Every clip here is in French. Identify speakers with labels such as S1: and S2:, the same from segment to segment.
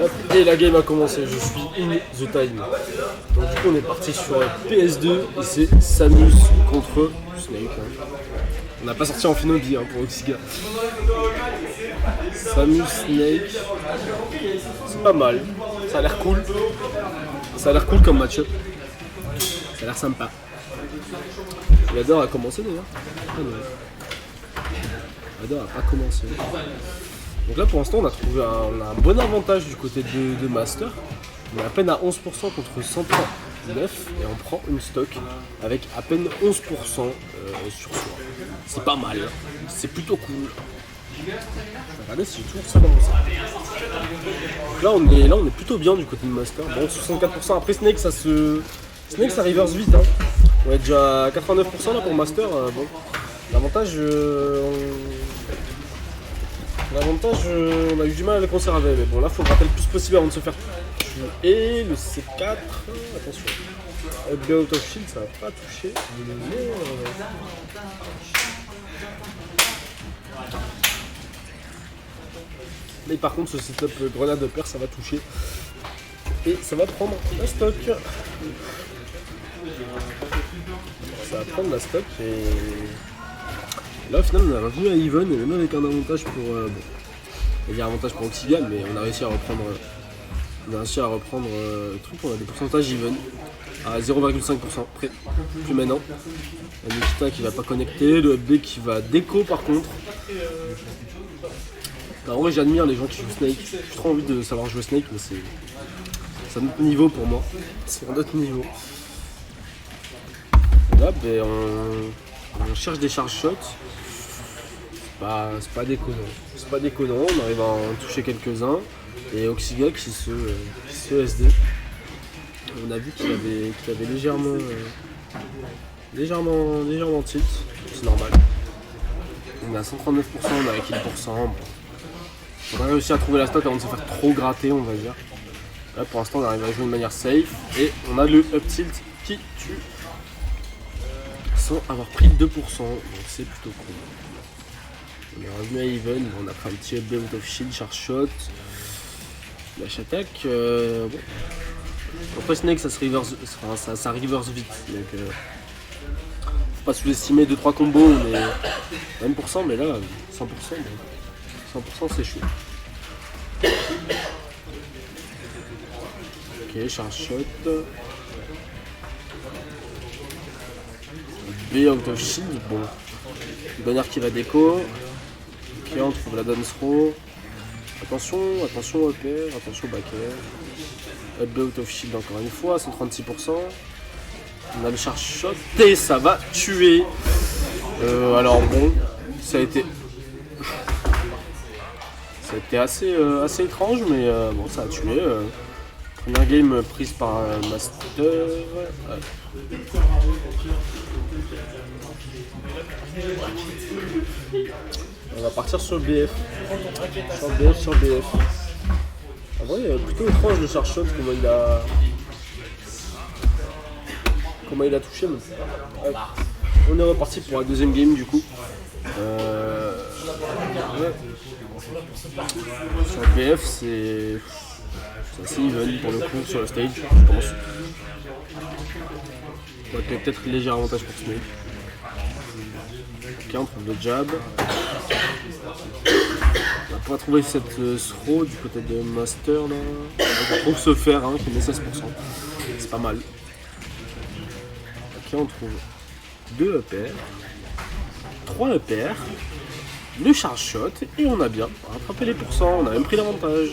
S1: Hop, et la game a commencé, je suis in the time. Donc du coup on est parti sur PS2 et c'est Samus contre Snake. On n'a pas sorti en Finobi pour Oxiga. Samus, Snake, c'est pas mal, ça a l'air cool. Ça a l'air cool comme match-up. Ça a l'air sympa. L'Ador a commencé d'ailleurs. Ah non. L'Ador a pas commencé. Donc là pour l'instant on a trouvé on a un bon avantage du côté de Master. On est à peine à 11% contre 139 et on prend une stock avec à peine 11% sur soi. C'est pas mal, c'est plutôt cool. Regardez si j'ai toujours ça dans mon sac. Là on est plutôt bien du côté de Master. Bon 64% après Snake ça reverse vite hein. On est déjà à 89% là pour Master. Bon. L'avantage on a eu du mal à le conserver, mais bon là faut gratter le plus possible avant de se faire tuer. Et le C4, attention, le out of shield ça va pas toucher, mais par contre ce setup grenade de père ça va toucher et ça va prendre la stock. Ça va prendre la stock et là au final on a revenu à even et même avec un avantage pour bon, on va dire avantage pour Oxygen, mais on a réussi à reprendre le truc. On a des pourcentages even à 0,5% près. Plus maintenant la Nikita qui va pas connecter, le FB qui va déco par contre. Alors, en vrai j'admire les gens qui jouent Snake, j'ai trop envie de savoir jouer Snake mais c'est un autre niveau pour moi, c'est un autre niveau. Et là ben, on cherche des charge shots. C'est pas déconnant, on arrive à en toucher quelques-uns et Oxiga qui se SD. On a vu qu'il avait légèrement tilt, c'est normal. On est à 139%, on est à 15%. Bon. On a réussi à trouver la stock avant de se faire trop gratter on va dire. Là pour l'instant on arrive à jouer de manière safe et on a le up tilt qui tue sans avoir pris 2%, donc c'est plutôt cool. On est revenu à even, on a pris un petit update out of shield, charge shot, dash attack. Bon. Après Snake ça reverse vite, donc faut pas sous-estimer 2-3 combos, on est 20%, mais là 100%, 100% c'est chaud. Ok, charge shot. B out of shield, bon. Bannière qui va déco. Ok, on trouve la dance throw. Attention au pair, attention au back air. Up B out of shield encore une fois, 136%. On a le charge shot et ça va tuer. Alors bon, ça a été assez étrange, mais bon, ça a tué. Première game prise par Master. On va partir sur BF. Sur BF. En vrai, plutôt étrange le charge shot, comment il a touché. Mais... Ouais. On est reparti pour la deuxième game du coup. Ouais. Sur BF, c'est assez even pour le coup sur le stage, je pense. Donc il y a peut-être un léger avantage pour Snake. Ok, on trouve le jab. On va pas trouver cette throw du côté de Master là. On trouve ce fer qui met 16%. C'est pas mal. Ok, on trouve 2 EPR, 3 EPR, le charge shot et on a bien rattrapé les pourcents. On a même pris l'avantage.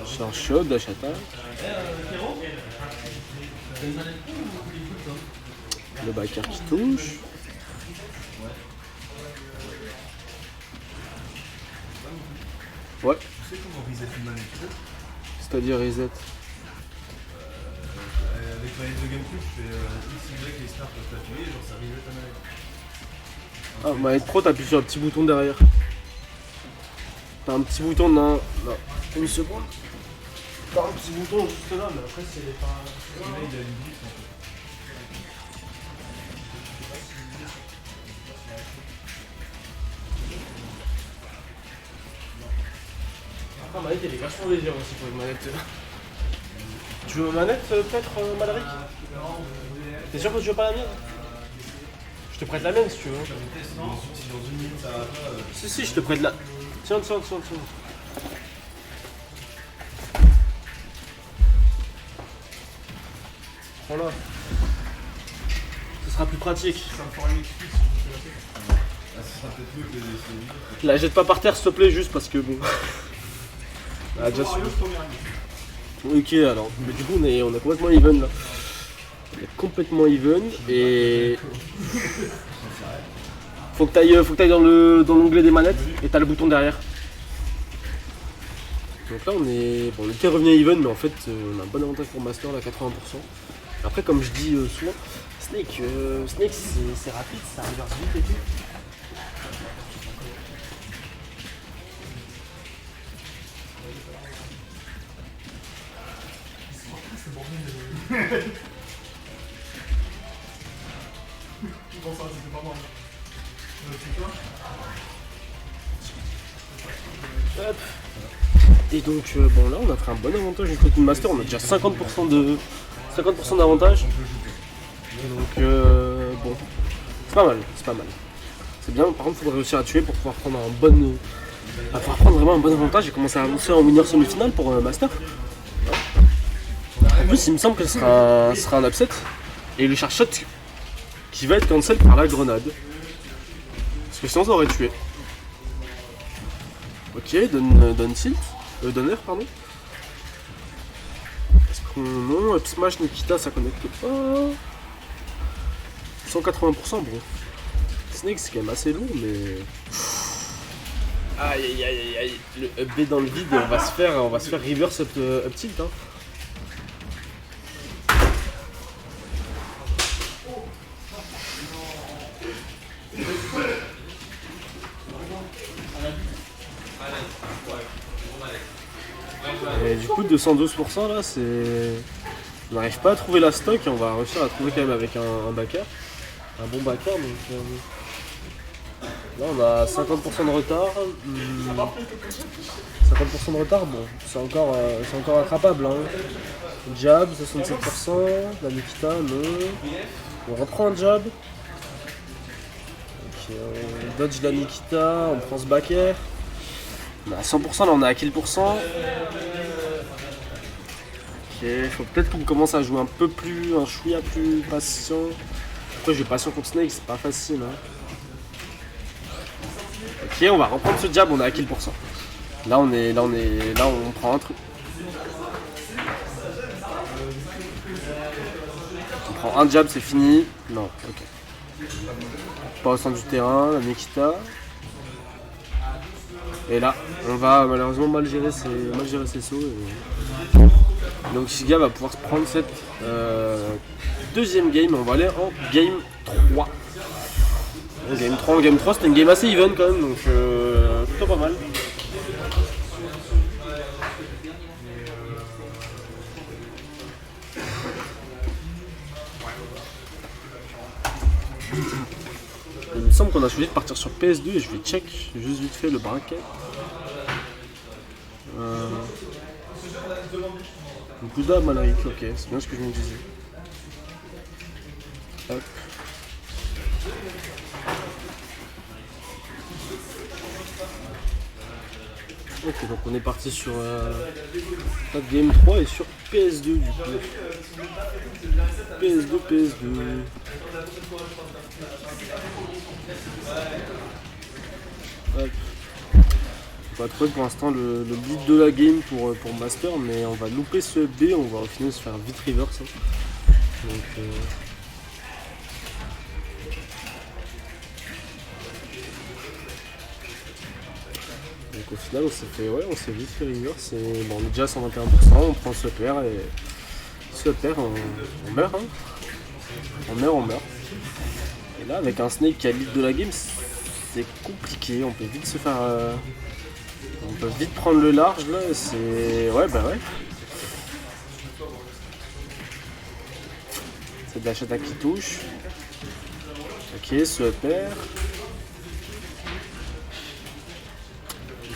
S1: Charge shot, dash attack. Le backer qui touche. Ouais. C'est-à-dire reset.
S2: Avec ma de GameCube, je fais XY et Start peuvent t'appuyer, genre ça reset ta manette.
S1: Ah, manette pro, t'appuies sur le petit bouton derrière. T'as un petit bouton, non, une seconde. T'as un petit bouton juste là, mais après c'est pas... Après, la manette elle est vachement légère aussi pour une manette. Tu veux une manette peut-être, Malaric? T'es sûr que tu veux pas la mienne? Je te prête la mienne si tu veux. Si, je te prête la... Tiens. Voilà. Ce sera plus pratique. La jette pas par terre s'il te plaît, juste parce que bon... Ah, déjà ok alors, mais du coup on est complètement even là. On est complètement even et... Faut que t'ailles dans l'onglet des manettes et t'as le bouton derrière. Donc là on était revenu à even, mais en fait on a un bon avantage pour Master là, 80%. Après comme je dis souvent, Snake c'est rapide, ça reverse vite et tout. Hop. Et donc bon là on a fait un bon avantage avec une master, on a déjà 50% d'avantage. Donc bon, c'est pas mal. C'est bien, par contre il faudrait réussir à tuer pour pouvoir prendre vraiment un bon avantage et commencer à avancer en winner semi-finale pour master. En plus il me semble que ce sera un upset et le charge shot qui va être cancel par la grenade. Parce que sinon ça aurait tué. Ok, donne tilt. Donner, pardon. Parce que non, up smash Nikita ça connecte pas. 180%, bon. Snake c'est quand même assez lourd, mais. Aïe. Le up B dans le vide, on va se faire reverse up tilt. Hein. Et du coup 212% là c'est... On n'arrive pas à trouver la stock et on va réussir à trouver quand même avec un backer. Un bon backer donc... Là on a 50% de retard. 50% de retard, bon, c'est encore attrapable. Hein. Jab, 67%, la Nikita, non. On reprend un jab. Ok, on dodge la Nikita, on prend ce backer. On est à 100%, là on est à kill %. Ok, faut peut-être qu'on commence à jouer un chouïa plus patient. Après je vais patient contre Snake, c'est pas facile. Hein. Ok, on va reprendre ce jab, on est à kill %. Là on prend un truc. On prend un jab, c'est fini. Non, ok. Pas au centre du terrain, la Nikita. Et là, on va malheureusement mal gérer ses sauts. Et... Donc Shiga va pouvoir se prendre cette deuxième game. On va aller en game 3. En game 3, c'était une game assez even quand même, donc plutôt pas mal. Il me semble qu'on a choisi de partir sur PS2 et je vais check juste vite fait le bracket. Gouda Malaric, ok, c'est bien ce que je me disais. Hop. Ok, donc on est parti sur Game 3 et sur PS2 du coup. PS2. Hop. On va trouver pour l'instant le beat de la game pour Master, mais on va louper ce B, on va au final se faire vite reverse. Hein. Donc au final on s'est vite fait reverse et bon, on est déjà à 121%, on prend ce pair et ce pair on meurt. Hein. On meurt. Là, avec un Snake qui a le lead de la game, c'est compliqué. On peut vite se faire. On peut vite prendre le large là. C'est. Ouais, bah ouais. C'est de la chata qui touche. Ok, ce pair.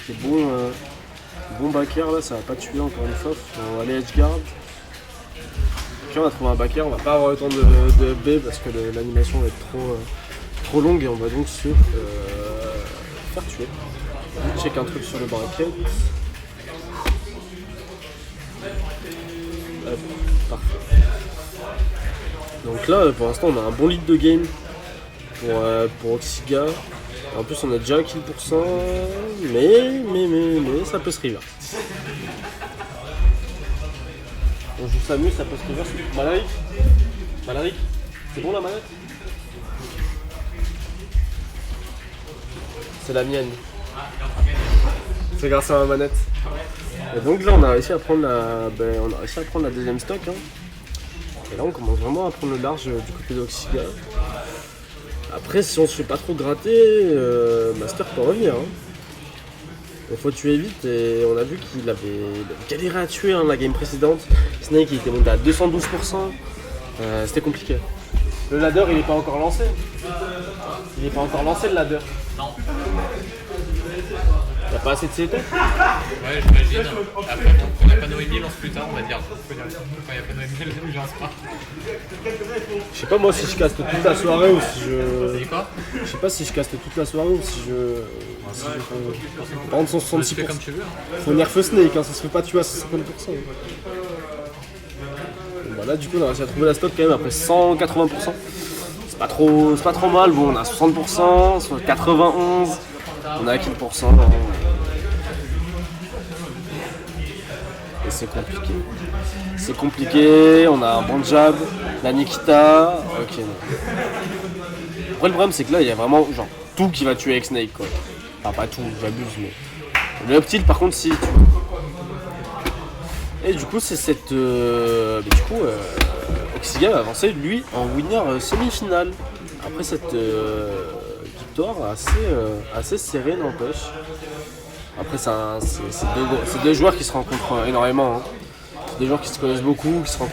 S1: C'est bon. Bon backer là, ça va pas tuer encore une fois. Faut aller edge guard. Ok, on a trouvé un backer. On va pas avoir le temps de B parce que l'animation va être trop longue et on va donc se faire tuer. Check un truc sur le bracket. Hop, parfait. Donc là, pour l'instant, on a un bon lead de game pour Oxiga. En plus, on a déjà un kill pour 100, mais ça peut se reverse. On joue s'amuse, ça peut se reverse. Malaric, c'est bon la manette? C'est la mienne. C'est grâce à ma manette. Et donc là, on a réussi à prendre la deuxième stock. Hein. Et là, on commence vraiment à prendre le large du côté d'Oxiga. Après, si on se fait pas trop gratter, Master peut revenir. Hein. Il faut tuer vite et on a vu qu'il avait galéré à tuer la game précédente. Snake il était monté à 212%. C'était compliqué. Le ladder il est pas encore lancé. Il est pas encore lancé le ladder.
S2: Non.
S1: Il n'y a pas assez de CT.
S2: Ouais, j'imagine. Après, quand on a pas Noémie, il lance plus tard, on va dire. Quand il n'y a pas Noémie, il lance pas.
S1: Je sais pas moi si je caste toute la soirée ou si je.
S2: C'est quoi?
S1: Je sais pas si je caste toute la soirée ou si je. Prendre son 66%.
S2: Tu fais comme tu veux. Hein.
S1: Faut nerf Snake, hein, ça se fait pas tuer à 50%. Bon, là du coup on a réussi à trouver la stock quand même après 180%. C'est pas trop mal, bon on a 60%, soit 91, on a 15%. Et c'est compliqué. C'est compliqué, on a un bon jab, la Nikita, ok. Après le problème c'est que là il y a vraiment genre tout qui va tuer avec Snake quoi. Enfin pas tout, j'abuse mais. Le up tilt par contre si tu vois. Et du coup c'est cette. Oxiga va avancer lui en winner semi-finale. Après cette victoire assez serrée n'empêche. Après c'est deux joueurs qui se rencontrent énormément. Hein. C'est des joueurs qui se connaissent beaucoup, qui se rencontrent.